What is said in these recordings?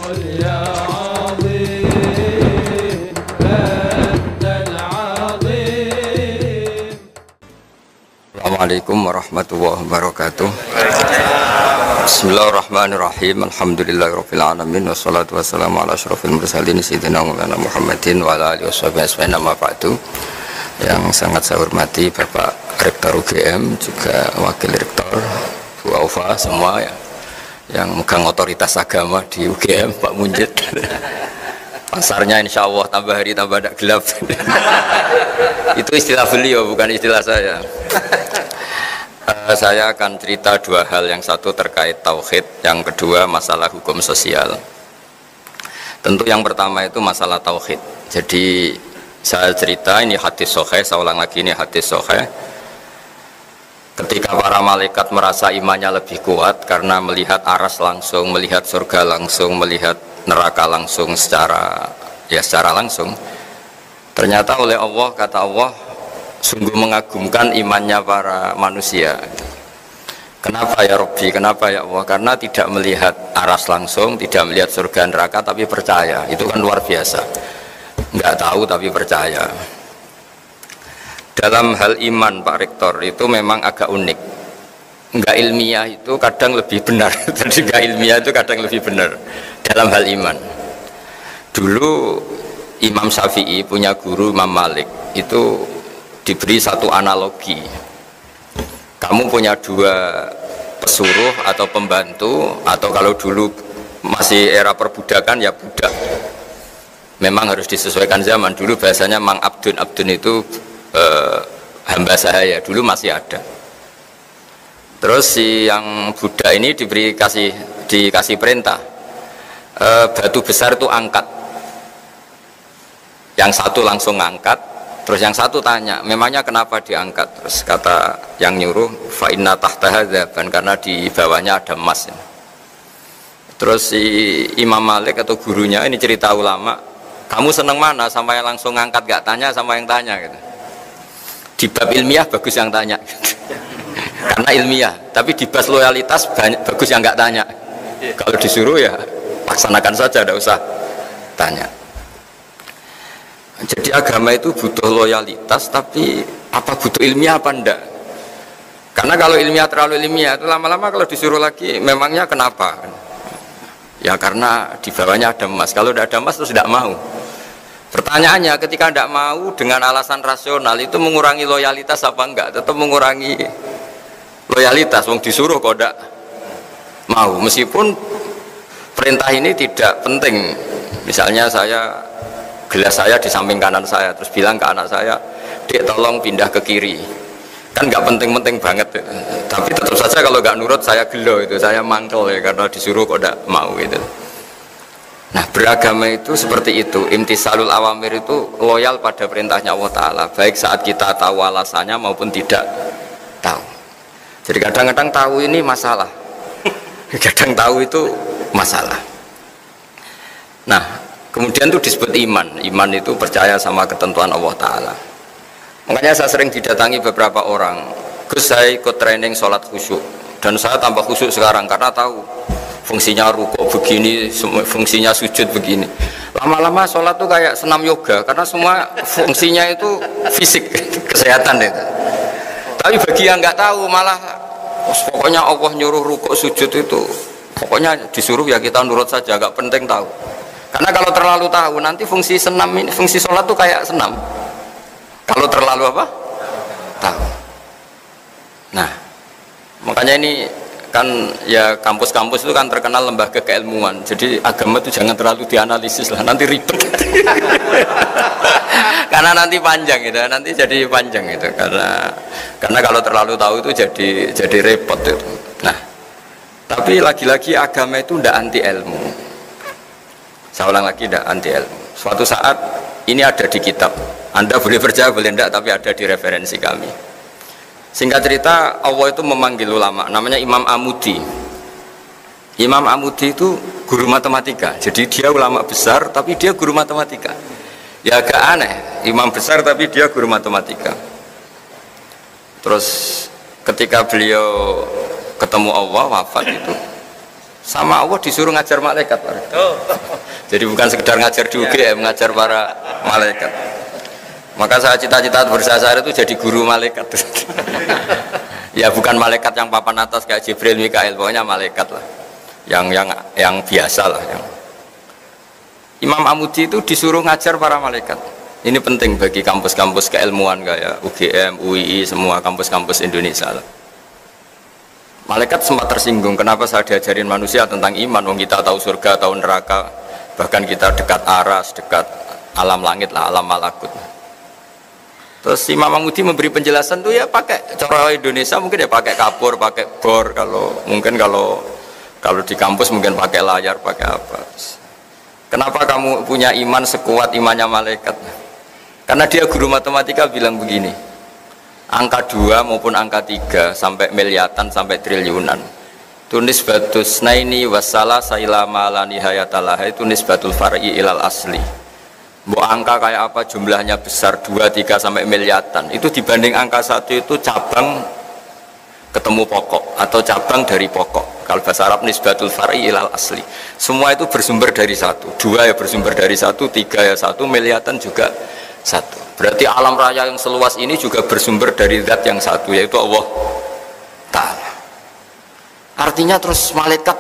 يا عظيم أنت العظيم. Assalamualaikum warahmatullahi wabarakatuh. Bismillahirrahmanirrahim. Alhamdulillahirabbil alamin wassalatu wassalamu ala asyrofil mursalin sayyidina Maulana Muhammadin wa ala alihi washabihi ajmain. Amma ba'du. Yang sangat saya hormati Bapak Rektor UGM, juga Wakil Rektor Bu Aufa, semua ya, yang megang otoritas agama di UGM, Pak Munjid. Pasarnya insya Allah tambah hari tambah tidak gelap. Itu istilah beliau, bukan istilah saya. Saya akan cerita dua hal, yang satu terkait tauhid, yang kedua masalah hukum sosial. Tentu yang pertama itu masalah tauhid. Jadi saya cerita, ini hadis sahih, saya ulang lagi, ini hadis sahih. Ketika para malaikat merasa imannya lebih kuat karena melihat aras langsung, melihat surga langsung, melihat neraka langsung secara langsung, ternyata oleh Allah, kata Allah, sungguh mengagumkan imannya para manusia. Kenapa ya Rabbi, kenapa ya Allah? Karena tidak melihat aras langsung, tidak melihat surga neraka, tapi percaya. Itu kan luar biasa. Nggak tahu tapi percaya. Dalam hal iman Pak Rektor itu memang agak unik. Nggak ilmiah itu kadang lebih benar. Jadi nggak ilmiah itu kadang lebih benar dalam hal iman. Dulu Imam Syafi'i punya guru Imam Malik, itu diberi satu analogi. Kamu punya dua pesuruh atau pembantu, atau kalau dulu masih era perbudakan ya budak. Memang harus disesuaikan zaman. Dulu bahasanya Mang Abdun, Abdun itu hamba sahaya, dulu masih ada. Terus si yang budak ini dikasih perintah, batu besar itu angkat. Yang satu langsung angkat, terus yang satu tanya, memangnya kenapa diangkat? Terus kata yang nyuruh, fa inna tahtaha dzaban, karena di bawahnya ada emas. Terus si Imam Malik atau gurunya, ini cerita ulama, kamu seneng mana, sama yang langsung ngangkat gak tanya, sama yang tanya gitu. Di bab ilmiah bagus yang tanya karena ilmiah, tapi di bab loyalitas bagus yang gak tanya. Kalau disuruh ya laksanakan saja, tidak usah tanya. Jadi agama itu butuh loyalitas, tapi apa butuh ilmiah apa enggak? Karena kalau ilmiah terlalu ilmiah itu lama-lama kalau disuruh lagi, memangnya kenapa? Ya karena di bawahnya ada emas. Kalau tidak ada emas terus tidak mau. Pertanyaannya, ketika tidak mau dengan alasan rasional, itu mengurangi loyalitas apa enggak? Tetap mengurangi loyalitas. Wong disuruh kok tidak mau, meskipun perintah ini tidak penting. Misalnya gelas saya di samping kanan saya, terus bilang ke anak saya, Dek tolong pindah ke kiri, kan nggak penting-penting banget, tapi tetap saja kalau nggak nurut saya gelo, itu saya mangkel ya, karena disuruh kok tidak mau gitu. Nah, beragama itu seperti itu, imtisalul awamir itu loyal pada perintahnya Allah Ta'ala, baik saat kita tahu alasannya maupun tidak tahu. Jadi kadang-kadang tahu ini masalah, kadang tahu itu masalah. Nah, kemudian itu disebut iman. Iman itu percaya sama ketentuan Allah Ta'ala. Makanya saya sering didatangi beberapa orang, Gus saya ikut training sholat khusyuk, dan saya tambah khusyuk sekarang karena tahu fungsinya rukuk begini, fungsinya sujud begini. Lama-lama sholat tuh kayak senam yoga, karena semua fungsinya itu fisik, kesehatan itu. Tapi bagi yang nggak tahu malah pokoknya Allah nyuruh rukuk sujud itu, pokoknya disuruh ya kita nurut saja, nggak penting tahu. Karena kalau terlalu tahu nanti fungsi senam ini, fungsi sholat tuh kayak senam. Kalau terlalu apa? Tahu. Nah, makanya ini kan ya kampus-kampus itu kan terkenal lembaga keilmuan. Jadi agama itu jangan terlalu dianalisis lah, nanti ribet. Karena nanti panjang gitu, nanti jadi panjang gitu. Karena kalau terlalu tahu itu jadi repot itu. Nah, tapi lagi-lagi agama itu tidak anti ilmu. Saya ulang lagi, tidak anti ilmu. Suatu saat ini ada di kitab, Anda boleh percaya boleh tidak, tapi ada di referensi kami. Singkat cerita, Allah itu memanggil ulama, namanya Imam Amudi. Imam Amudi itu guru matematika, jadi dia ulama besar tapi dia guru matematika. Ya agak aneh, imam besar tapi dia guru matematika. Terus ketika beliau ketemu Allah, wafat itu, sama Allah disuruh ngajar malaikat. Jadi bukan sekedar ngajar di UGM, mengajar para malaikat. Maka saya cita-cita bersasar itu jadi guru malaikat. Ya bukan malaikat yang papan atas kayak Jibril, Mikail, pokoknya malaikat lah. Yang biasa lah. Imam Amudi itu disuruh ngajar para malaikat. Ini penting bagi kampus-kampus keilmuan kayak UGM, UII, semua kampus-kampus Indonesia lah. Malaikat sempat tersinggung, kenapa saya diajarin manusia tentang iman, wong kita tahu surga, tahu neraka, bahkan kita dekat aras, dekat alam langit lah, alam malakut. Terus Imam Amudi memberi penjelasan tuh ya pakai cara Indonesia mungkin ya pakai kapur, pakai bor, kalau di kampus mungkin pakai layar, pakai apa. Kenapa kamu punya iman sekuat imannya malaikat? Karena dia guru matematika bilang begini, angka 2 maupun angka 3 sampai miliatan sampai triliunan itu nisbatus naini wassalah sailama la nihayatalah, itu nisbatul far'i ilal asli. Mau angka kayak apa jumlahnya besar 2, 3 sampai miliatan itu dibanding angka 1 itu cabang ketemu pokok atau cabang dari pokok. Kalau bahasa Arab nisbatul far'i ilal asli, semua itu bersumber dari 1, 2 ya bersumber dari 1, 3 ya 1, miliatan juga 1. Berarti alam raya yang seluas ini juga bersumber dari zat yang satu, yaitu Allah Ta'ala. Artinya terus malaikat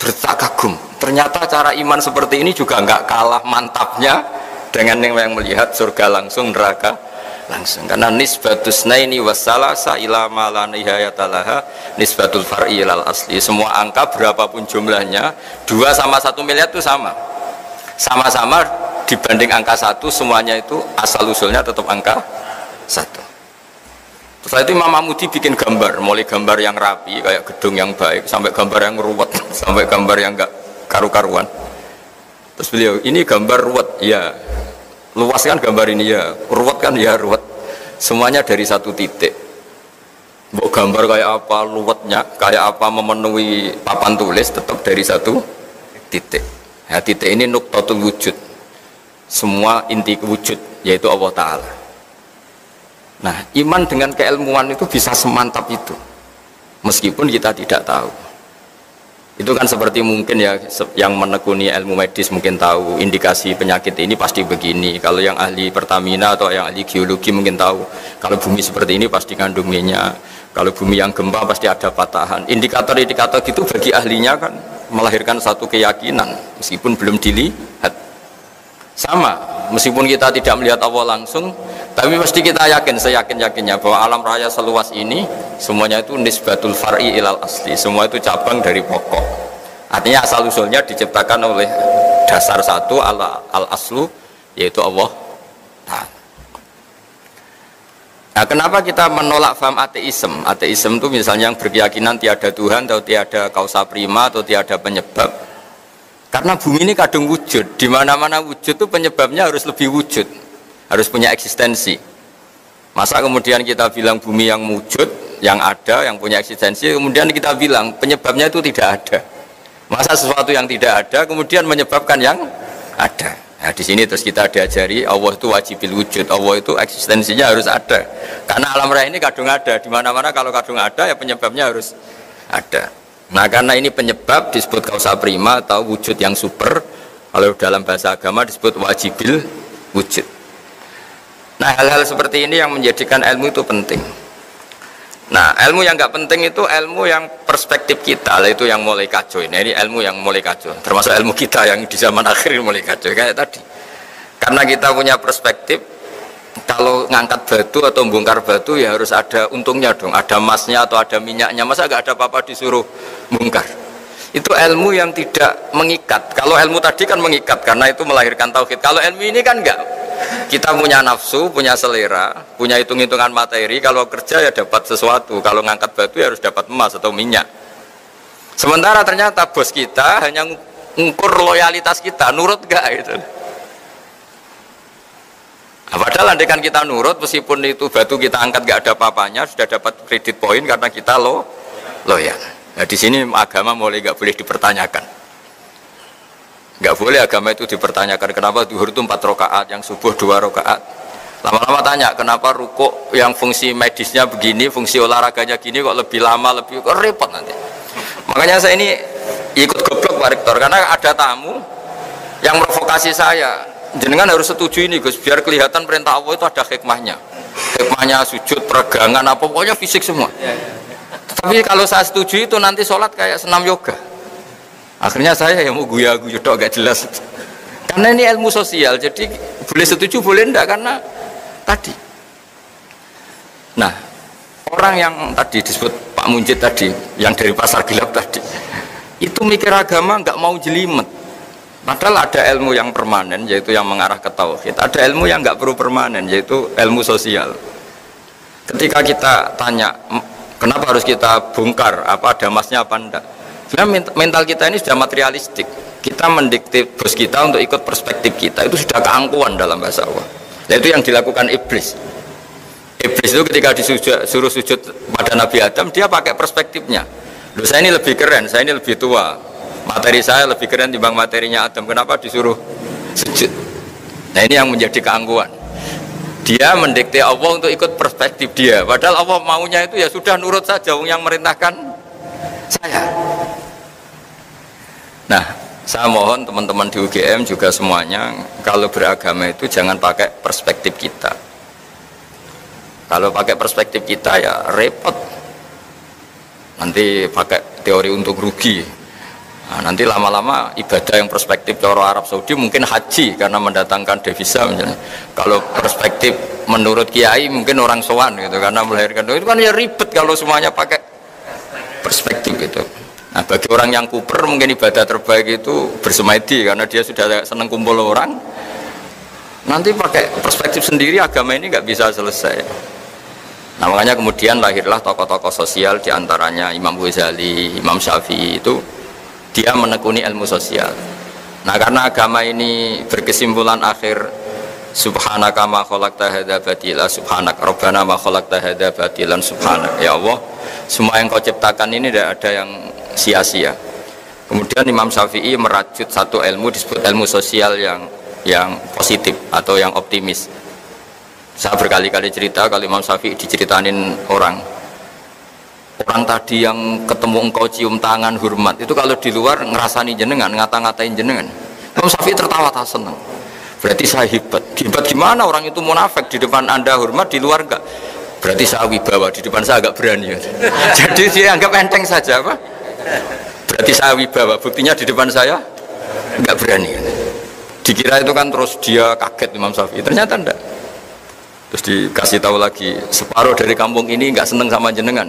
bertak kagum, ternyata cara iman seperti ini juga nggak kalah mantapnya dengan yang melihat surga langsung, neraka langsung. Karena nisbatus naini wassalasa ila ma la nihayatalaha nisbatul far'i ilal asli. Semua angka berapapun jumlahnya 2 sama 1 miliar itu sama-sama dibanding angka 1, semuanya itu asal usulnya tetap angka 1. Setelah itu Imam Amudi bikin gambar, mulai gambar yang rapi kayak gedung yang baik sampai gambar yang ruwet, sampai gambar yang enggak karu-karuan. Terus beliau, ini gambar ruwet, ya luas kan gambar ini, ya ruwet kan, ya ruwet, semuanya dari 1 titik. Mau gambar kayak apa luwetnya, kayak apa memenuhi papan tulis, tetap dari 1 titik. Ya, titik ini nuqtatul wujud, semua inti wujud yaitu Allah Ta'ala. Nah, iman dengan keilmuan itu bisa semantap itu meskipun kita tidak tahu. Itu kan seperti mungkin ya, yang menekuni ilmu medis mungkin tahu indikasi penyakit ini pasti begini. Kalau yang ahli Pertamina atau yang ahli geologi mungkin tahu kalau bumi seperti ini pasti kandung minyak, kalau bumi yang gempa pasti ada patahan. Indikator-indikator gitu bagi ahlinya kan melahirkan satu keyakinan meskipun belum dilihat. Sama, meskipun kita tidak melihat Allah langsung, tapi pasti kita yakin, seyakin-yakinnya bahwa alam raya seluas ini semuanya itu nisbatul far'i ilal asli, semua itu cabang dari pokok. Artinya asal usulnya diciptakan oleh dasar satu al aslu yaitu Allah Ta'ala. Nah, kenapa kita menolak faham ateisme? Ateisme itu misalnya yang berkeyakinan tiada Tuhan atau tiada kausa prima atau tiada penyebab. Karena bumi ini kadung wujud, di mana-mana wujud itu penyebabnya harus lebih wujud, harus punya eksistensi. Masa kemudian kita bilang bumi yang wujud, yang ada, yang punya eksistensi, kemudian kita bilang penyebabnya itu tidak ada. Masa sesuatu yang tidak ada kemudian menyebabkan yang ada. Nah, di sini terus kita diajari Allah itu wajibil wujud, Allah itu eksistensinya harus ada. Karena alam raya ini kadung ada, di mana-mana kalau kadung ada ya penyebabnya harus ada. Nah, karena ini penyebab disebut kausa prima atau wujud yang super. Kalau dalam bahasa agama disebut wajibil wujud. Nah, hal-hal seperti ini yang menjadikan ilmu itu penting. Nah, ilmu yang nggak penting itu ilmu yang perspektif kita, itu yang mulai kacau. Nah, ini ilmu yang mulai kacau, termasuk ilmu kita yang di zaman akhir mulai kacau kayak tadi. Karena kita punya perspektif, kalau ngangkat batu atau bongkar batu ya harus ada untungnya dong, ada emasnya atau ada minyaknya. Masa nggak ada apa-apa disuruh bongkar? Itu ilmu yang tidak mengikat. Kalau ilmu tadi kan mengikat karena itu melahirkan tauhid. Kalau ilmu ini kan enggak. Kita punya nafsu, punya selera, punya hitung-hitungan materi. Kalau kerja ya dapat sesuatu. Kalau ngangkat batu ya harus dapat emas atau minyak. Sementara ternyata bos kita hanya ngukur loyalitas kita, nurut enggak gitu. Nah, padahal andaikan kita nurut, meskipun itu batu kita angkat enggak ada apa-apanya, sudah dapat kredit poin karena kita loyal. Nah, di sini agama mulai enggak boleh dipertanyakan. Nggak boleh agama itu dipertanyakan. Kenapa zuhur itu 4 rakaat, yang subuh 2 rakaat. Lama-lama tanya kenapa rukuk yang fungsi medisnya begini, fungsi olahraganya gini kok lebih lama, lebih kok repot nanti. Makanya saya ini ikut goblok Pak Rektor, karena ada tamu yang provokasi saya, jenengan harus setuju ini Gus, biar kelihatan perintah Allah itu ada hikmahnya, sujud, peregangan, apa pokoknya fisik semua. Tapi kalau saya setuju itu nanti sholat kayak senam yoga. Akhirnya saya yang mau guya-guyu dok gak jelas. Karena ini ilmu sosial, jadi boleh setuju boleh enggak karena tadi. Nah, orang yang tadi disebut Pak Munjid tadi, yang dari pasar gelap tadi, itu mikir agama nggak mau jelimet. Padahal ada ilmu yang permanen, yaitu yang mengarah ke tauhid. Ada ilmu yang nggak perlu permanen, yaitu ilmu sosial. Ketika kita tanya, kenapa harus kita bongkar, apa ada emasnya apa enggak? Sebenarnya mental kita ini sudah materialistik. Kita mendikte bos kita untuk ikut perspektif kita, itu sudah keangkuhan dalam bahasa Allah. Yaitu yang dilakukan iblis. Iblis itu ketika disuruh sujud pada Nabi Adam, dia pakai perspektifnya. Loh, saya ini lebih keren, saya ini lebih tua. Materi saya lebih keren dibanding materinya Adam. Kenapa disuruh sujud? Nah, ini yang menjadi keangkuhan. Dia mendikte Allah untuk ikut perspektif dia. Padahal Allah maunya itu ya sudah nurut saja, yang merintahkan saya. Nah, saya mohon teman-teman di UGM juga semuanya, kalau beragama itu jangan pakai perspektif kita. Kalau pakai perspektif kita ya repot. Nanti pakai teori untuk rugi. Nah, nanti lama-lama ibadah yang perspektif cara Arab Saudi mungkin haji karena mendatangkan devisa misalnya. Kalau perspektif menurut kiai mungkin orang sowan gitu karena melahirkan itu kan ya ribet kalau semuanya pakai perspektif gitu. Nah, bagi orang yang kuper mungkin ibadah terbaik itu bersemedi karena dia sudah senang kumpul orang. Nanti pakai perspektif sendiri agama ini nggak bisa selesai. Nah, makanya kemudian lahirlah tokoh-tokoh sosial diantaranya Imam Ghazali, Imam Syafi'i itu dia menekuni ilmu sosial. Nah, karena agama ini berkesimpulan akhir subhanaka ma khalaqta hadza batila subhanak rabbana ma khalaqta hadza batilan subhanak, ya Allah semua yang kau ciptakan ini tidak ada yang sia-sia. Kemudian Imam Syafi'i merajut satu ilmu disebut ilmu sosial yang positif atau yang optimis. Saya berkali-kali cerita kalau Imam Syafi'i diceritain orang tadi yang ketemu engkau cium tangan hormat itu kalau di luar ngerasani jenengan, ngata-ngatain jenengan, Imam Syafi'i tertawa tak senang. Berarti saya hebat. Hebat gimana? Orang itu munafik, di depan anda hormat, di luar enggak. Berarti saya wibawa, di depan saya agak berani. Jadi dia anggap enteng saja apa? Berarti saya wibawa, buktinya di depan saya enggak berani. Dikira itu kan terus dia kaget Imam Syafi'i, ternyata enggak. Terus dikasih tahu lagi, separuh dari kampung ini enggak seneng sama jenengan.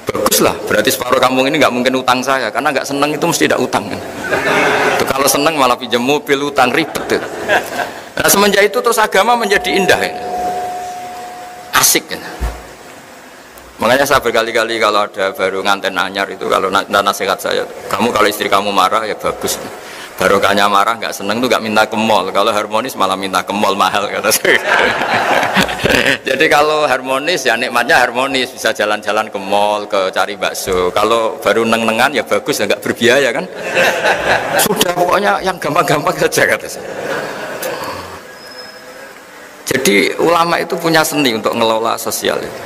Baguslah, berarti separuh kampung ini nggak mungkin utang saya, karena nggak seneng itu mesti tidak utang kan. Itu kalau seneng malah pinjam mobil, utang, ribet itu. Nah, semenjak itu terus agama menjadi indah ya. Asik ya. Makanya saya berkali-kali kalau ada baru nganten anyar itu, kalau nasihat saya, kamu kalau istri kamu marah ya bagus. Barokahnya marah nggak seneng tuh nggak minta ke mall, kalau harmonis malah minta ke mall mahal kata saya. Jadi kalau harmonis ya nikmatnya harmonis, bisa jalan-jalan ke mall, ke cari bakso. Kalau baru neng-nengan ya bagus, ya nggak berbiaya kan. Sudah pokoknya yang gampang-gampang saja kata saya. Jadi ulama itu punya seni untuk ngelola sosial itu.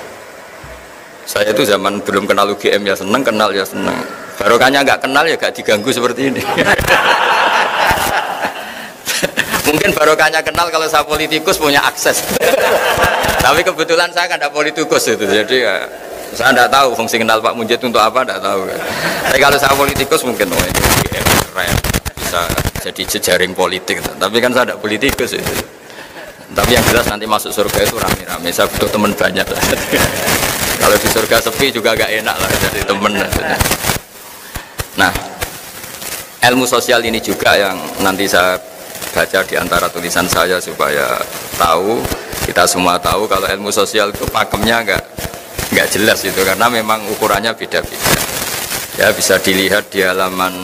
Saya itu zaman belum kenal UGM ya seneng, kenal ya seneng. Barokahnya nggak kenal ya nggak diganggu seperti ini. Mungkin barokahnya kenal kalau saya politikus punya akses. Tapi kebetulan saya kan tidak politikus itu, jadi ya, saya tidak tahu fungsi kenal Pak Munjid untuk apa, tidak tahu. Tapi kalau saya politikus mungkin ini keren, bisa jadi jejaring politik. Tapi kan saya tidak politikus itu. Tapi yang jelas nanti masuk surga itu rame-rame. Saya butuh teman banyak. Kalau di surga sepi juga agak enak lah jadi teman. Nah, ilmu sosial ini juga yang nanti saya baca di antara tulisan saya supaya tahu, kita semua tahu kalau ilmu sosial itu pakemnya nggak jelas itu karena memang ukurannya beda-beda. Ya bisa dilihat di halaman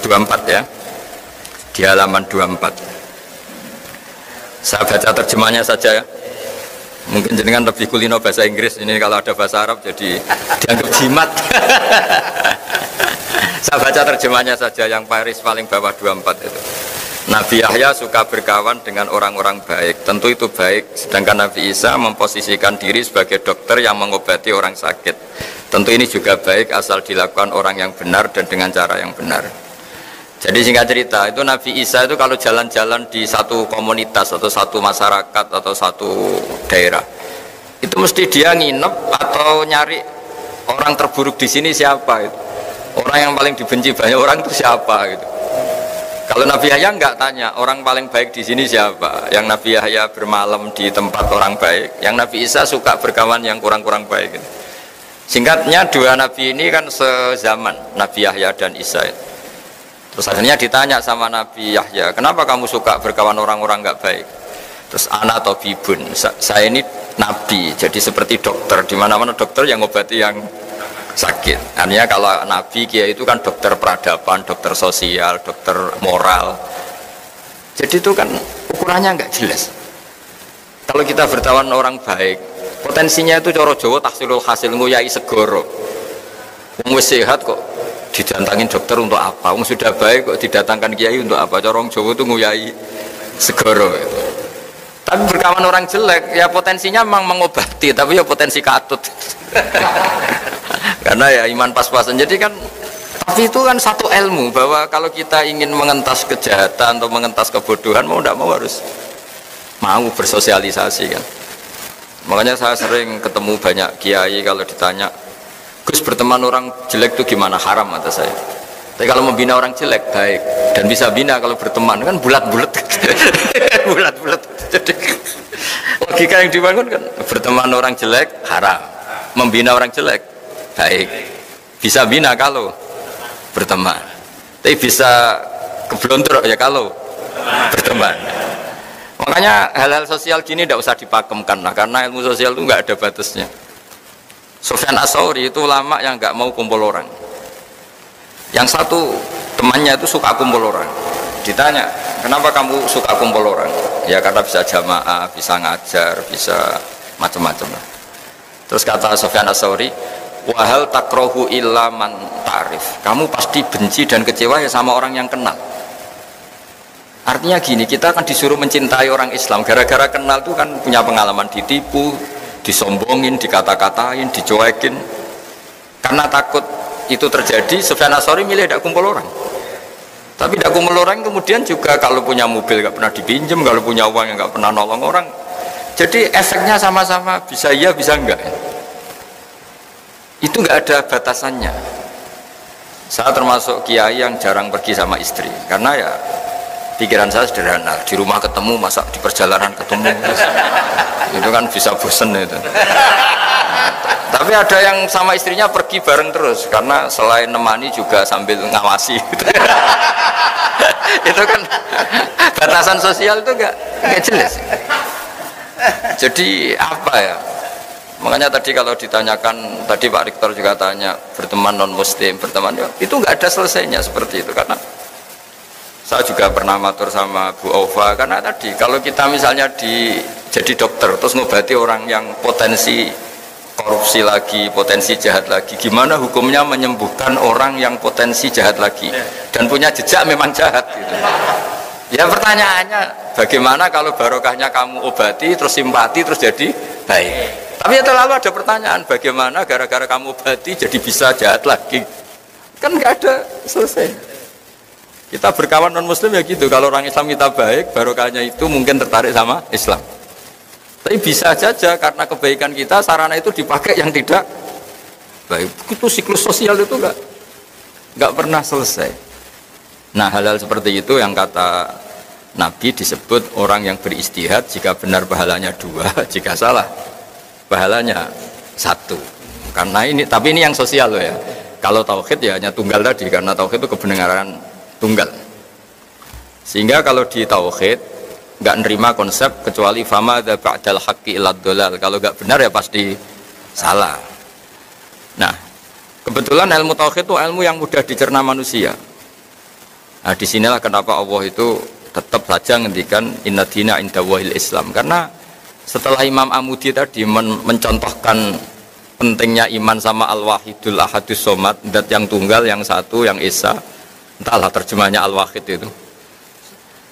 24 ya, di halaman 24. Saya baca terjemahnya saja ya. Mungkin jenengan lebih kulino bahasa Inggris, ini kalau ada bahasa Arab jadi dianggap jimat. Saya baca terjemahnya saja yang Paris paling bawah 24 itu. Nabi Yahya suka berkawan dengan orang-orang baik, tentu itu baik. Sedangkan Nabi Isa memposisikan diri sebagai dokter yang mengobati orang sakit. Tentu ini juga baik asal dilakukan orang yang benar dan dengan cara yang benar. Jadi singkat cerita, itu Nabi Isa itu kalau jalan-jalan di satu komunitas atau satu masyarakat atau satu daerah, itu mesti dia nginep atau nyari orang terburuk di sini siapa itu. Orang yang paling dibenci banyak orang itu siapa gitu. Kalau Nabi Yahya enggak tanya orang paling baik di sini siapa. Yang Nabi Yahya bermalam di tempat orang baik, yang Nabi Isa suka berkawan yang kurang-kurang baik gitu. Singkatnya dua Nabi ini kan sezaman, Nabi Yahya dan Isa. Terus akhirnya ditanya sama Nabi Yahya, kenapa kamu suka berkawan orang-orang enggak baik? Terus ana tabibun, saya ini Nabi, jadi seperti dokter, di mana-mana dokter yang ngobati yang sakit. Artinya kalau Nabi Kiai itu kan dokter peradaban, dokter sosial, dokter moral. Jadi itu kan ukurannya nggak jelas. Kalau kita bertawan orang baik, potensinya itu coro Jawa tahsilul hasil nguyai segoro. Wong wis sehat kok didatangin dokter untuk apa? Wong sudah baik kok didatangkan kiai untuk apa? Corong Jawa itu nguyai segoro. Tapi berkawan orang jelek, ya potensinya memang mengobati, tapi ya potensi katut. Karena ya iman pas-pasan. Jadi kan, tapi itu kan satu ilmu bahwa kalau kita ingin mengentas kejahatan atau mengentas kebodohan, mau tidak mau harus mau bersosialisasi kan. Makanya saya sering ketemu banyak kiai kalau ditanya, Gus berteman orang jelek itu gimana? Haram kata saya. Tapi kalau membina orang jelek baik dan bisa bina kalau berteman kan bulat-bulat, bulat-bulat. Jadi logika yang dibangun kan berteman orang jelek haram, membina orang jelek baik, bisa bina kalau berteman. Tapi bisa keblontor ya kalau berteman. Makanya hal-hal sosial gini tidak usah dipakemkan lah, karena ilmu sosial itu nggak ada batasnya. Sufyan Ats-Tsauri itu ulama yang nggak mau kumpul orang. Yang satu temannya itu suka kumpul orang. Ditanya, kenapa kamu suka kumpul orang? Ya karena bisa jamaah, bisa ngajar, bisa macam-macam lah. Terus kata Sufyan Ats-Tsauri, wahal takrohu illa man ta'rif. Kamu pasti benci dan kecewa ya sama orang yang kenal. Artinya gini, kita akan disuruh mencintai orang Islam gara-gara kenal itu kan punya pengalaman ditipu, disombongin, dikata-katain, dicuekin. Karena takut itu terjadi, Sufyan Ats-Tsauri milih tidak kumpul orang. Tapi tidak kumpul orang kemudian juga kalau punya mobil nggak pernah dipinjam, kalau punya uang yang nggak pernah nolong orang. Jadi efeknya sama-sama, bisa iya bisa enggak. Itu nggak ada batasannya. Saya termasuk kiai yang jarang pergi sama istri, karena ya pikiran saya sederhana, di rumah ketemu, masa di perjalanan ketemu, itu kan bisa bosen itu. Tapi ada yang sama istrinya pergi bareng terus, karena selain nemani juga sambil ngawasi gitu. Itu kan batasan sosial itu nggak jelas. Jadi apa ya, makanya tadi kalau ditanyakan, tadi Pak Rektor juga tanya berteman non muslim, berteman ya, itu nggak ada selesainya seperti itu. Karena saya juga pernah matur sama Bu Ova, karena tadi kalau kita misalnya jadi dokter terus ngobati orang yang potensi korupsi lagi, potensi jahat lagi, gimana hukumnya menyembuhkan orang yang potensi jahat lagi dan punya jejak memang jahat gitu. Ya pertanyaannya, bagaimana kalau barokahnya kamu obati terus simpati terus jadi baik? Tapi ya terlalu ada pertanyaan, bagaimana gara-gara kamu obati jadi bisa jahat lagi? Kan nggak ada selesai. Kita berkawan non muslim ya gitu, kalau orang Islam kita baik, barokahnya itu mungkin tertarik sama Islam. Tapi bisa saja karena kebaikan kita sarana itu dipakai yang tidak baik. Itu siklus sosial itu nggak pernah selesai. Nah hal-hal seperti itu yang kata Nabi disebut orang yang beristihad, jika benar pahalanya 2, jika salah pahalanya 1. Karena ini, tapi ini yang sosial loh ya. Kalau tauhid ya hanya tunggal tadi, karena tauhid itu kebenaran tunggal. Sehingga kalau di tauhid nggak nerima konsep kecuali fama dza ba'dal haqqi illa dhalal. Kalau nggak benar ya pasti salah. Nah, kebetulan ilmu tauhid itu ilmu yang mudah dicerna manusia. Nah, disinilah kenapa Allah itu tetap saja ngendikan inna dina inda wahil Islam, karena setelah Imam Amudi tadi mencontohkan pentingnya iman sama al-wahidul ahadus somad, zat yang tunggal, yang satu, yang esa, entahlah terjemahnya al-wahid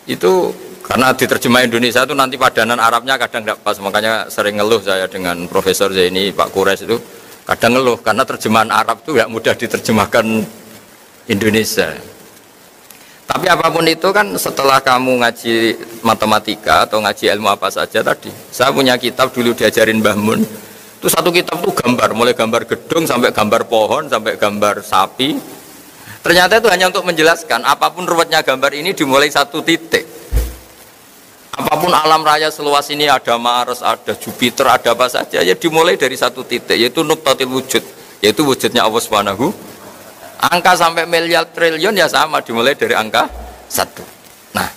itu karena diterjemah Indonesia itu nanti padanan Arabnya kadang tidak pas, makanya sering ngeluh saya dengan Profesor Zaini, Pak Kures itu, Kadang ngeluh karena terjemahan Arab itu nggak mudah diterjemahkan Indonesia. Tapi apapun itu kan setelah kamu ngaji matematika atau ngaji ilmu apa saja tadi. Saya punya kitab dulu diajarin Mbah Mun. Itu satu kitab tuh gambar, mulai gambar gedung sampai gambar pohon sampai gambar sapi. Ternyata itu hanya untuk menjelaskan apapun ruwetnya gambar ini dimulai satu titik. Apapun alam raya seluas ini ada Mars, ada Jupiter, ada apa saja ya dimulai dari satu titik yaitu nuqtatil wujud, yaitu wujudnya Allah Subhanahu. Angka sampai miliar triliun ya sama dimulai dari angka 1. Nah,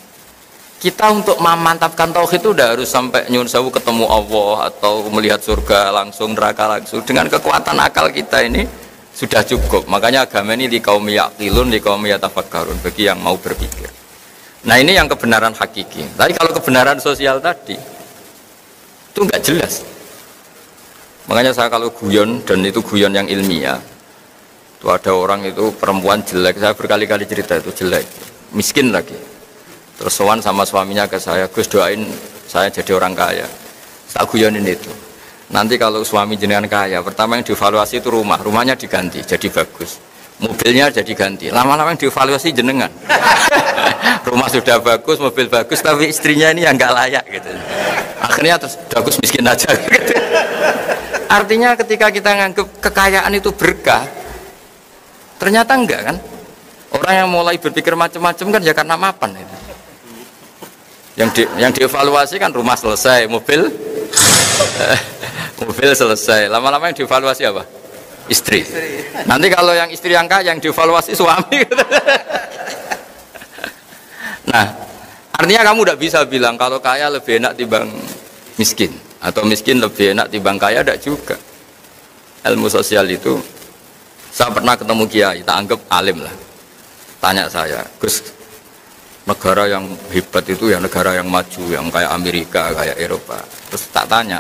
kita untuk memantapkan tauhid itu udah harus sampai nyun sewu ketemu Allah atau melihat surga langsung, neraka langsung. Dengan kekuatan akal kita ini sudah cukup. Makanya agama ini di kaum yaqilun, di kaum yatafakkarun, bagi yang mau berpikir. Nah ini yang kebenaran hakiki. Tapi kalau kebenaran sosial tadi itu nggak jelas. Makanya saya kalau guyon, dan itu guyon yang ilmiah, itu ada orang itu perempuan jelek, saya berkali-kali cerita itu jelek, miskin lagi. Terus sowan sama suaminya ke saya, Gus doain saya jadi orang kaya. Tak guyonin itu. Nanti kalau suami jenengan kaya, pertama yang dievaluasi itu rumahnya diganti jadi bagus. Mobilnya jadi ganti, lama-lama yang dievaluasi jenengan. Rumah sudah bagus, mobil bagus, tapi istrinya ini yang nggak layak gitu. Akhirnya terus bagus miskin aja gitu. Artinya ketika kita nganggap kekayaan itu berkah, ternyata enggak kan. Orang yang mulai berpikir macam-macam kan ya karena mapan itu. Yang dievaluasi kan rumah selesai, mobil selesai. Lama-lama yang dievaluasi apa? Istri. Nanti kalau yang istri yang kaya yang dievaluasi suami. Nah, artinya kamu tidak bisa bilang kalau kaya lebih enak timbang miskin atau miskin lebih enak timbang kaya, tidak juga. Ilmu sosial itu, saya pernah ketemu kiai, tak anggap alim lah. Tanya saya, Gus, negara yang hebat itu ya negara yang maju, yang kayak Amerika, kayak Eropa. Terus tak tanya,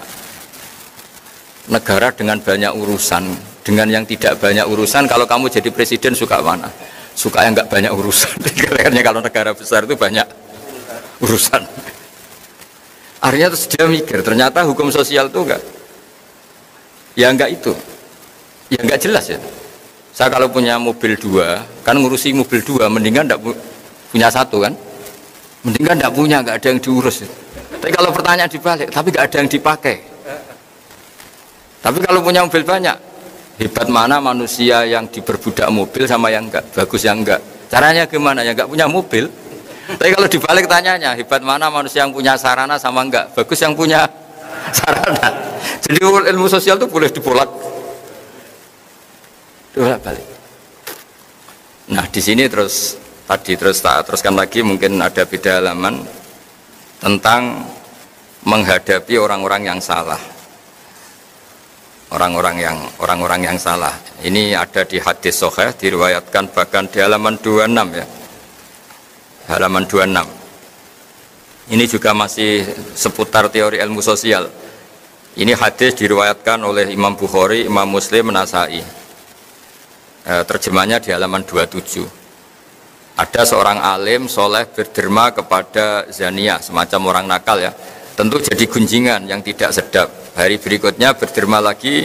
negara dengan banyak urusan, dengan yang tidak banyak urusan, kalau kamu jadi presiden suka mana? Suka yang nggak banyak urusan. Karena kalau negara besar itu banyak urusan. Akhirnya terus dia mikir, ternyata hukum sosial itu enggak, ya enggak itu, ya enggak jelas ya. Saya kalau punya mobil 2, kan ngurusi mobil 2, mendingan enggak punya 1 kan? Mendingan enggak punya, enggak ada yang diurus. Tapi kalau pertanyaan dibalik, tapi enggak ada yang dipakai. Tapi kalau punya mobil banyak, hebat mana manusia yang diperbudak mobil sama yang enggak, bagus yang enggak. Caranya gimana? Ya enggak punya mobil. Tapi kalau dibalik tanyanya, hebat mana manusia yang punya sarana sama enggak, bagus yang punya sarana. Jadi ilmu sosial itu boleh dibolak balik. Nah di sini terus tak teruskan lagi, mungkin ada beda halaman tentang menghadapi orang-orang yang salah. Orang-orang yang salah ini ada di hadis sahih, diriwayatkan bahkan di halaman 26 ya, halaman 26. Ini juga masih seputar teori ilmu sosial. Ini hadis diriwayatkan oleh Imam Bukhari, Imam Muslim, Nasai. Terjemahnya di halaman 27. Ada seorang alim soleh berderma kepada zaniyah, semacam orang nakal ya, tentu jadi gunjingan yang tidak sedap. Hari berikutnya berderma lagi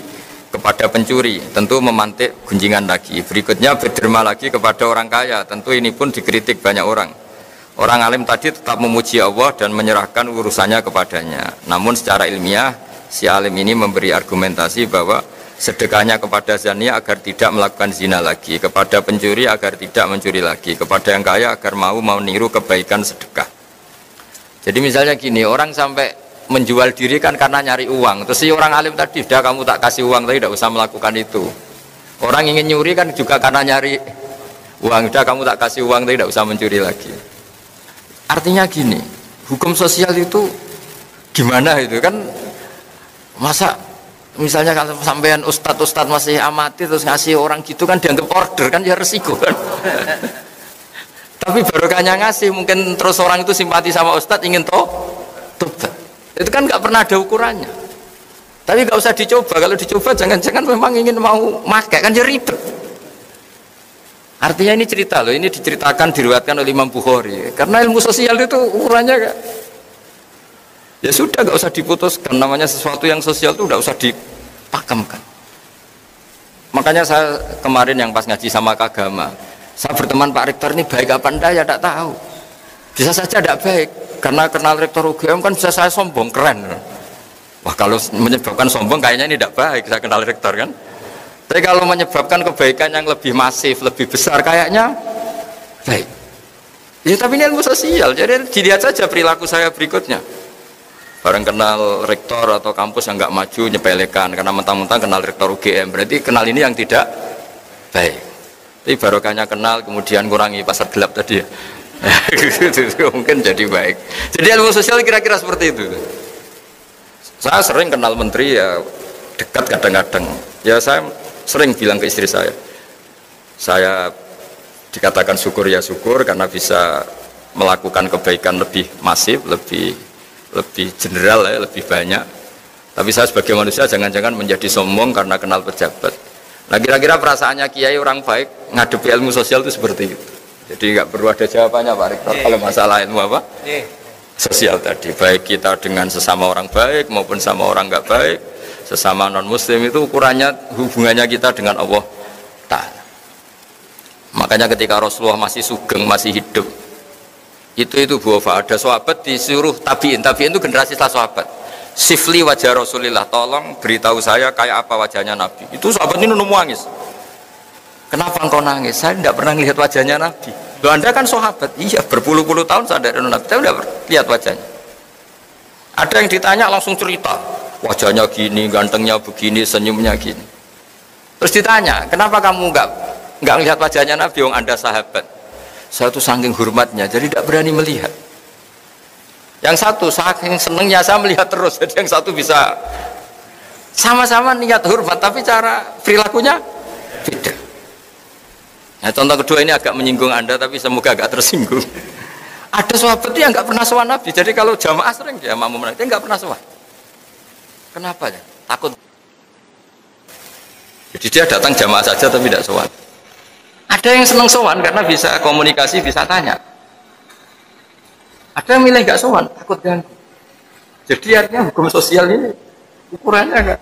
kepada pencuri, tentu memantik gunjingan lagi. Berikutnya berderma lagi kepada orang kaya, tentu ini pun dikritik banyak orang. Orang alim tadi tetap memuji Allah dan menyerahkan urusannya kepadanya. Namun secara ilmiah, si alim ini memberi argumentasi bahwa sedekahnya kepada zania agar tidak melakukan zina lagi, kepada pencuri agar tidak mencuri lagi, kepada yang kaya agar mau meniru kebaikan sedekah. Jadi misalnya gini, orang sampai menjual diri kan karena nyari uang. Terus si orang alim tadi, udah kamu tak kasih uang tapi tidak usah melakukan itu. Orang ingin nyuri kan juga karena nyari uang, udah kamu tak kasih uang tapi tidak usah mencuri lagi. Artinya gini, hukum sosial itu gimana itu kan, masa misalnya kalau sampean ustadz masih amati terus ngasih orang gitu kan dianggap order kan, ya resiko kan. Tapi barokahnya ngasih, mungkin terus orang itu simpati sama ustadz, ingin tobat. Itu kan nggak pernah ada ukurannya. Tapi nggak usah dicoba. Kalau dicoba jangan-jangan memang ingin mau makai kan, jadi ribet. Artinya ini cerita loh, ini diceritakan, diriwayatkan oleh Imam Bukhari. Karena ilmu sosial itu ukurannya gak, ya sudah nggak usah diputuskan. Namanya sesuatu yang sosial itu nggak usah dipakemkan. makanya saya kemarin yang pas ngaji sama Kagama, saya berteman Pak Rektor ini baik apa enggak ya tidak tahu. Bisa saja tidak baik, karena kenal Rektor UGM kan bisa saya sombong, keren. Wah kalau menyebabkan sombong kayaknya ini tidak baik, saya kenal Rektor kan. Tapi kalau menyebabkan kebaikan yang lebih masif, lebih besar kayaknya baik. Ya tapi ini ilmu sosial, jadi dilihat saja perilaku saya berikutnya. Barang kenal rektor atau kampus yang nggak maju nyepelekan karena mentang-mentang kenal rektor UGM, berarti kenal ini yang tidak baik. Tapi barokahnya kenal kemudian kurangi pasar gelap tadi ya. Mungkin jadi baik. Jadi ilmu sosial kira-kira seperti itu. Saya sering kenal menteri ya dekat kadang-kadang. Ya saya sering bilang ke istri saya dikatakan syukur ya syukur karena bisa melakukan kebaikan lebih masif, lebih general ya, lebih banyak. Tapi saya sebagai manusia jangan-jangan menjadi sombong karena kenal pejabat. Nah kira-kira perasaannya kiai orang baik ngadepi ilmu sosial itu seperti itu. Jadi nggak perlu ada jawabannya Pak Rektor kalau masalah ilmu apa? Sosial tadi. Baik kita dengan sesama orang baik maupun sama orang nggak baik, sesama non muslim itu ukurannya hubungannya kita dengan Allah Ta'ala. Makanya ketika Rasulullah masih sugeng, masih hidup, itu buah ada sahabat disuruh tabiin itu generasi setelah sahabat. Sifli wajah Rasulillah, tolong beritahu saya kayak apa wajahnya Nabi. Itu sahabat ini nangis. Kenapa engkau nangis? Saya tidak pernah lihat wajahnya Nabi. Loh Anda kan sahabat, iya berpuluh-puluh tahun saya dari Nabi, saya tidak lihat wajahnya. Ada yang ditanya langsung cerita, wajahnya gini, gantengnya begini, senyumnya gini. Terus ditanya, kenapa kamu nggak lihat wajahnya Nabi? Yang Anda sahabat. Saya tuh saking hormatnya, jadi tidak berani melihat. Yang satu saking senengnya saya melihat terus, jadi yang satu bisa sama-sama niat hormat, tapi cara perilakunya beda. Nah, contoh kedua ini agak menyinggung Anda, tapi semoga agak tersinggung. Ada sahabat yang nggak pernah sowan Nabi, jadi kalau jamaah sering dia makmum Nabi, dia nggak pernah sowan. Kenapa ya? Takut. Jadi dia datang jamaah saja tapi tidak sowan. Ada yang senang sowan karena bisa komunikasi, bisa tanya. Ada yang milih nggak sowan, takut ganggu. Jadi artinya hukum sosial ini ukurannya enggak.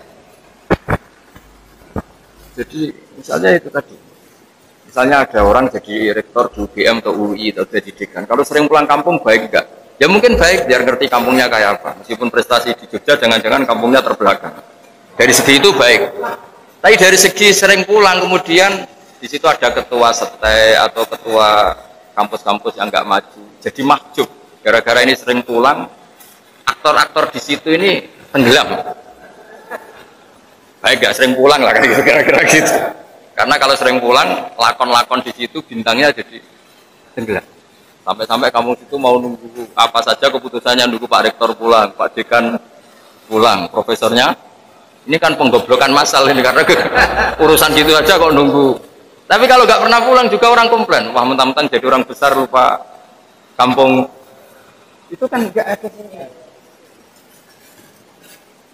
Jadi misalnya itu tadi. Misalnya ada orang jadi rektor di UGM atau UI atau jadi dekan. Kalau sering pulang kampung baik enggak? Ya mungkin baik biar ngerti kampungnya kayak apa. Meskipun prestasi di Jogja jangan-jangan kampungnya terbelakang. Dari segi itu baik. Tapi dari segi sering pulang kemudian di situ ada ketua setai atau ketua kampus-kampus yang nggak maju, jadi mahjub. Gara-gara ini sering pulang, aktor-aktor di situ ini tenggelam. Baik nggak sering pulang lah, kira-kira gitu. Karena kalau sering pulang, lakon-lakon di situ bintangnya jadi tenggelam. Sampai-sampai kamu itu mau nunggu apa saja keputusannya, nunggu Pak Rektor pulang, Pak Dekan pulang, profesornya. Ini kan penggoblokan massal ini karena urusan gitu aja kok nunggu. Tapi kalau nggak pernah pulang juga orang komplain, wah mentang-mentang jadi orang besar lupa kampung. Itu kan nggak ada.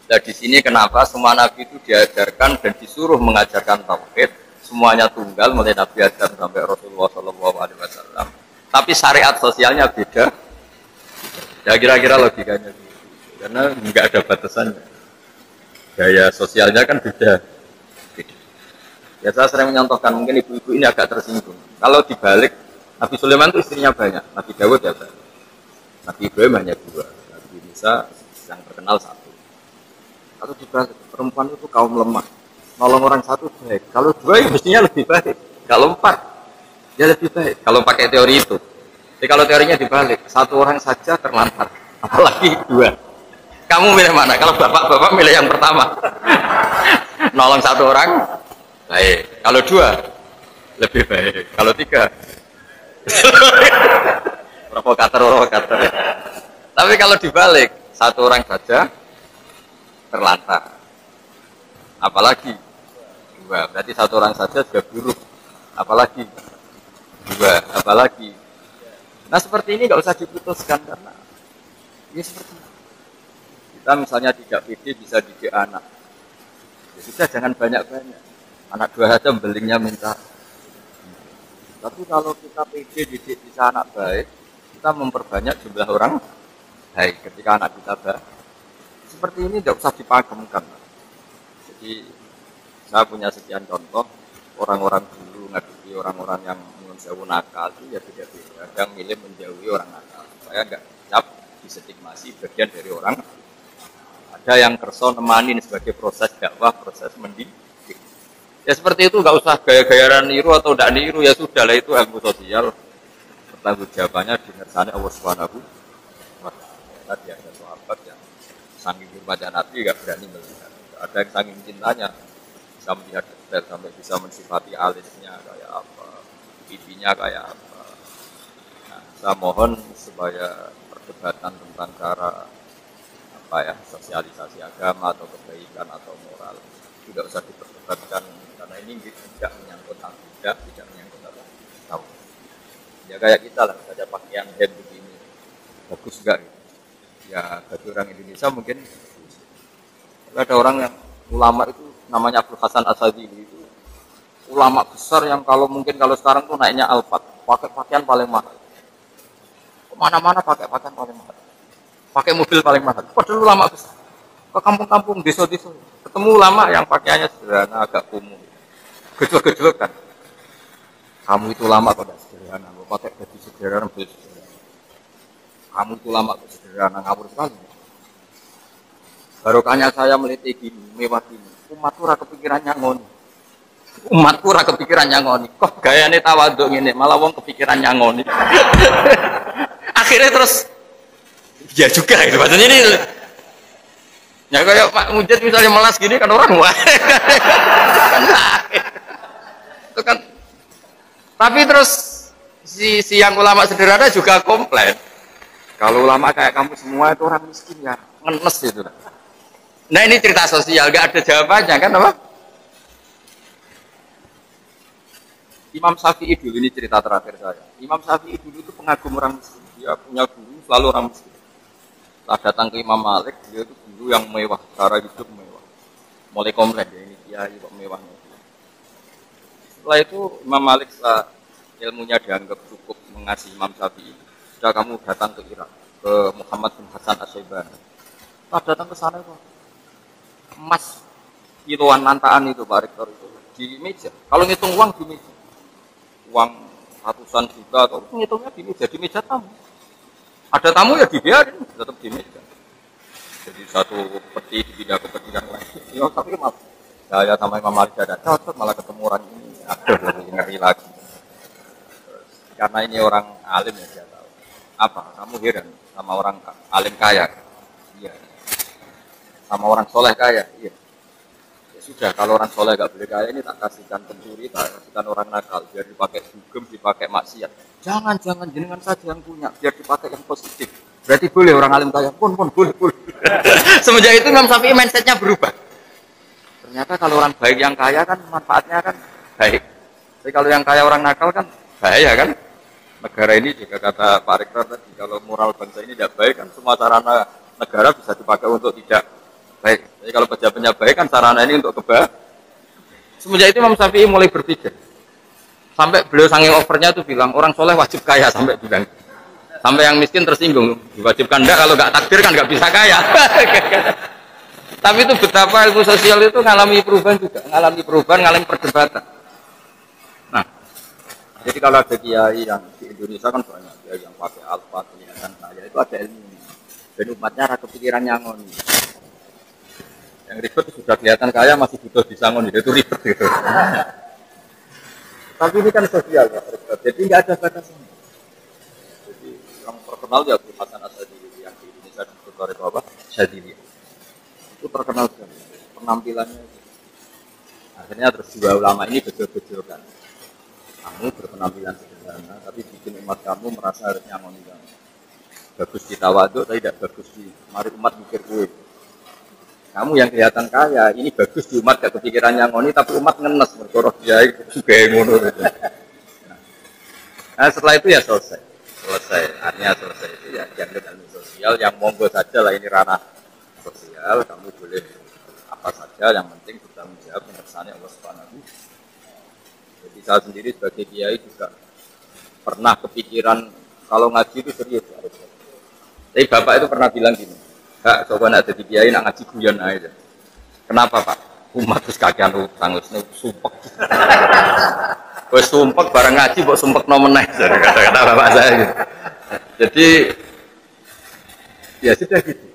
Nah di sini kenapa semua nabi itu diajarkan dan disuruh mengajarkan tauhid, semuanya tunggal mulai Nabi Adam sampai Rasulullah SAW. Tapi syariat sosialnya beda. Ya kira-kira logikanya gitu. Karena nggak ada batasannya. Gaya sosialnya kan beda. Ya saya sering menyontohkan, mungkin ibu-ibu ini agak tersinggung. Kalau dibalik, Nabi Sulaiman itu istrinya banyak, Nabi Dawud ya banyak. Nabi Ibrahim hanya 2, Nabi Musa yang terkenal 1. Kalau dibalik, perempuan itu kaum lemah. Nolong orang 1 baik, kalau 2 ya mestinya lebih baik. Kalau 4, ya lebih baik. Kalau pakai teori itu. Jadi kalau teorinya dibalik, 1 orang saja terlantar, apalagi 2. Kamu milih mana? Kalau bapak-bapak milih yang pertama. Nolong 1 orang baik, kalau 2 lebih baik, kalau 3 provokator. Tapi kalau dibalik 1 orang saja terlantar, apalagi 2, berarti 1 orang saja sudah buruk, apalagi 2, apalagi. Nah seperti ini nggak usah diputuskan karena ini seperti ini. Kita misalnya tidak pede bisa didik anak, ya sudah jangan banyak-banyak. Anak 2 saja belingnya minta. Tapi kalau kita pede didik bisa anak baik, kita memperbanyak jumlah orang baik ketika anak kita baik. Seperti ini tidak usah dipagemkan. Jadi Saya punya sekian contoh orang-orang dulu ngadepi orang-orang yang menjauh nakal itu ya beda-beda. Ada yang milih menjauhi orang nakal supaya nggak cap distigmasi bagian dari orang. Ada yang kerso nemanin sebagai proses dakwah, proses mendidik. Ya seperti itu, nggak usah gaya-gayaan niru atau tidak niru, ya sudah lah, itu ilmu sosial. Bertanggung jawabannya di ngersane Allah Subhanahu wa Ta'ala. Tadi ada sahabat yang saking hormatnya Nabi nggak berani melihat. Ada yang saking cintanya bisa melihat detail sampai bisa mensifati alisnya kayak apa, pipinya kayak apa. Nah, saya mohon supaya perdebatan tentang cara apa ya, sosialisasi agama atau kebaikan atau moral tidak usah diperdebatkan karena ini tidak menyangkut akidah, tidak menyangkut apa tahu. Ya kayak kita lah, saja pakaian head begini bagus enggak gitu. Ya bagi orang Indonesia mungkin ada orang yang ulama itu namanya Abdul Hasan Asadili, itu ulama besar yang kalau mungkin kalau sekarang tuh naiknya Alphard, pakai pakaian paling mahal, kemana-mana pakai pakaian paling mahal, pakai mobil paling mahal. Padahal ulama besar, ke kampung-kampung, desa-desa, ketemu ulama yang pakaiannya sederhana, agak kumuh, gejol-gejol kan. Kamu itu ulama kok tidak sederhana, lo pakai baju sederhana, baju sederhana. Kamu itu ulama kok sederhana, ngawur sekali. Barokahnya saya meliti gini, mewah gini. Umatku ora kepikirannya ngoni. Umatku ora kepikirannya ngoni. Kok gayane tawaduk ngene, malah wong kepikirannya ngoni. Akhirnya terus ya juga itu maksudnya ini. Ya kayak Pak Mujid misalnya melas gini kan orang wah. Itu kan. Tapi terus si yang ulama sederhana juga komplain. Kalau ulama kayak kamu semua itu orang miskin ya, ngenes itu. Nah ini cerita sosial, gak ada jawabannya kan apa? Imam Syafi'i dulu, ini cerita terakhir saya. Imam Syafi'i dulu itu pengagum orang miskin. Dia punya guru selalu orang miskin. Setelah datang ke Imam Malik, dia itu guru yang mewah, cara hidup mewah. Mulai komplain ya, ini kiai kok mewahnya. Setelah itu Imam Malik setelah ilmunya dianggap cukup mengasihi Imam Syafi'i, sudah kamu datang ke Irak, ke Muhammad bin Hasan As-Syaibani. Setelah datang ke sana itu emas kiloan nantaan itu Pak Rektor itu di meja. Kalau ngitung uang di meja, uang ratusan juta atau ngitungnya di meja tamu. Ada tamu ya dibiarin tetap di meja. Jadi satu peti dipindah ke peti yang lain. Ya tapi maaf, saya sama Imam Malik ada cocok malah ketemu orang ini. Aduh lebih ngeri lagi. Karena ini orang alim ya dia tahu. Apa? Kamu heran sama orang alim kaya? Iya. Sama orang soleh kaya, iya. Ya sudah, kalau orang soleh gak boleh kaya ini tak kasihkan pencuri, tak kasihkan orang nakal, biar dipakai dugem, dipakai maksiat. Jangan jenengan saja yang punya, biar dipakai yang positif. Berarti boleh orang alim kaya, pun boleh. Semenjak itu Imam Syafi'i mindsetnya berubah. Ternyata kalau orang baik yang kaya kan manfaatnya kan baik. Tapi kalau yang kaya orang nakal kan bahaya kan. Negara ini juga kata Pak Rektor tadi, kalau moral bangsa ini tidak baik kan semua sarana negara bisa dipakai untuk tidak baik. Jadi kalau pejabatnya baik kan sarana ini untuk kebaikan. Semenjak itu Imam Syafi'i mulai berpikir. Sampai beliau saking overnya tuh bilang orang soleh wajib kaya sampai bilang. Sampai yang miskin tersinggung. Diwajibkan enggak, kalau enggak takdir kan enggak bisa kaya. Tapi itu betapa ilmu sosial itu ngalami perubahan juga, ngalami perdebatan. Nah, jadi kalau ada kiai yang di Indonesia kan banyak kiai yang pakai alfa, kan kaya itu ada ilmu. Dan umatnya ada kepikiran nyangon. Yang ribet sudah kelihatan kaya masih butuh disangon, itu ribet gitu. Tapi ini kan sosial ya, jadi nggak ada batasan. Jadi yang terkenal ya Abdul Hasan Asadili yang di Indonesia disebut oleh Bapak Syadili. Itu terkenal sekali penampilannya. Akhirnya terus dua ulama ini betul-betulkan. Kamu berpenampilan sederhana, tapi bikin umat kamu merasa harus nyangon kamu. Bagus di tawaduk, tapi tidak bagus di mari umat mikir gue. Kamu yang kelihatan kaya, ini bagus di umat gak kepikiran nyangoni, tapi umat ngenes berkoroh dia juga ngono. Nah setelah itu ya selesai, artinya selesai itu ya dianggap ilmu sosial yang monggo saja lah, ini ranah sosial, kamu boleh apa saja, yang penting bertanggung jawab mengersani Allah Subhanahu. Jadi saya sendiri sebagai kiai juga pernah kepikiran kalau ngaji itu serius. Tapi bapak itu pernah bilang gini, Kak, coba nak jadi kiai nak ngaji guyon aja. Kenapa Pak? umat terus kakean utang wis sumpek. Wis sumpek bareng ngaji kok sumpek meneh kata-kata bapak saya gitu. Jadi ya sudah gitu.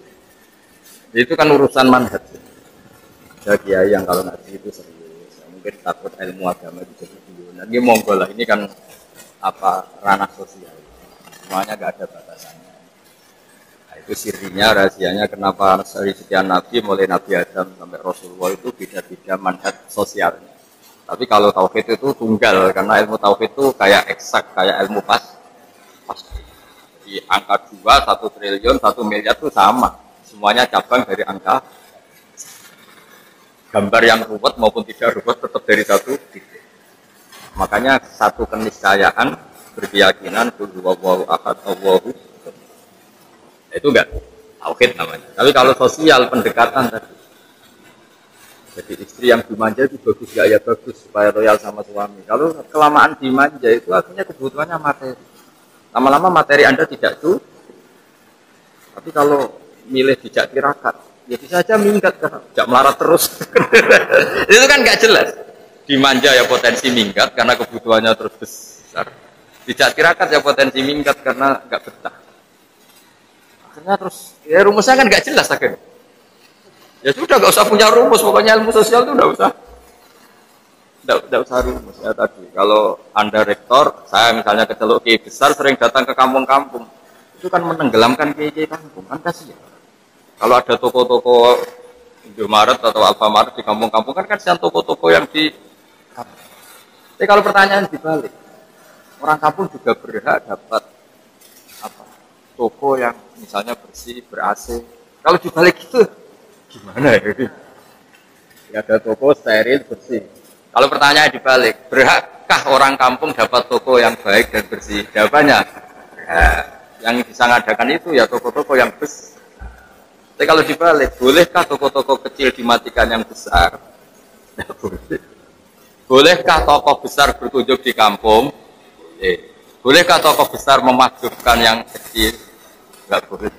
Itu kan urusan manhaj. Ya kiai yang kalau ngaji itu serius, mungkin takut ilmu agama itu jadi guyonan. Ini monggo lah, ini kan ranah sosial. Semuanya nggak ada batasannya. Nah, itu sirinya, rahasianya kenapa dari sekian nabi, mulai Nabi Adam sampai Rasulullah itu beda-beda manhaj sosialnya. Tapi kalau tauhid itu tunggal, karena ilmu tauhid itu kayak eksak, kayak ilmu pasti. Di angka 2, 1 triliun, 1 miliar itu sama. Semuanya cabang dari angka. Gambar yang ruwet maupun tidak ruwet tetap dari satu titik. Makanya satu keniscayaan berkeyakinan Allahu ahad Allahu. Itu enggak tauhid namanya. Tapi kalau sosial pendekatan tadi. Jadi istri yang dimanja itu bagus enggak ya bagus supaya loyal sama suami. Kalau kelamaan dimanja itu artinya kebutuhannya materi. Lama-lama materi Anda tidak cukup. Tapi kalau milih dijak tirakat, ya bisa aja minggat kan, tidak melarat terus. Itu kan nggak jelas. Dimanja ya potensi minggat karena kebutuhannya terus besar. Dijak tirakat ya potensi minggat karena nggak betah. Akhirnya terus, ya rumusnya kan nggak jelas akhirnya. Ya sudah nggak usah punya rumus, pokoknya ilmu sosial itu nggak usah rumus ya tadi. Kalau Anda rektor, saya misalnya kecelok kiai besar sering datang ke kampung-kampung, itu kan menenggelamkan kiai kampung, kan kasihan. Kalau ada toko-toko Indomaret atau Alfamart di kampung-kampung kan kasihan toko-toko yang di. Tapi kalau pertanyaan dibalik, orang kampung juga berhak dapat toko yang misalnya bersih, ber-AC. Kalau dibalik itu gimana ya? Ya ada toko steril, bersih. Kalau pertanyaan dibalik, berhakkah orang kampung dapat toko yang baik dan bersih? Jawabannya, yang bisa ngadakan itu ya toko-toko yang besar. Tapi kalau dibalik, bolehkah toko-toko kecil dimatikan yang besar? Tidak boleh. Bolehkah toko besar berkunjung di kampung? Bolehkah toko besar memakzulkan yang kecil? Tidak boleh.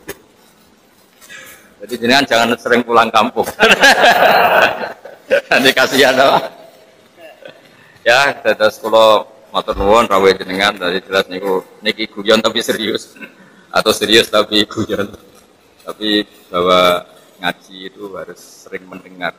Jadi jangan sering pulang kampung. Nanti kasihan apa? Ya, dados kula matur nuwun rawuh jenengan tadi jelas niki guyon tapi serius atau serius tapi guyon. Tapi bahwa ngaji itu harus sering mendengar.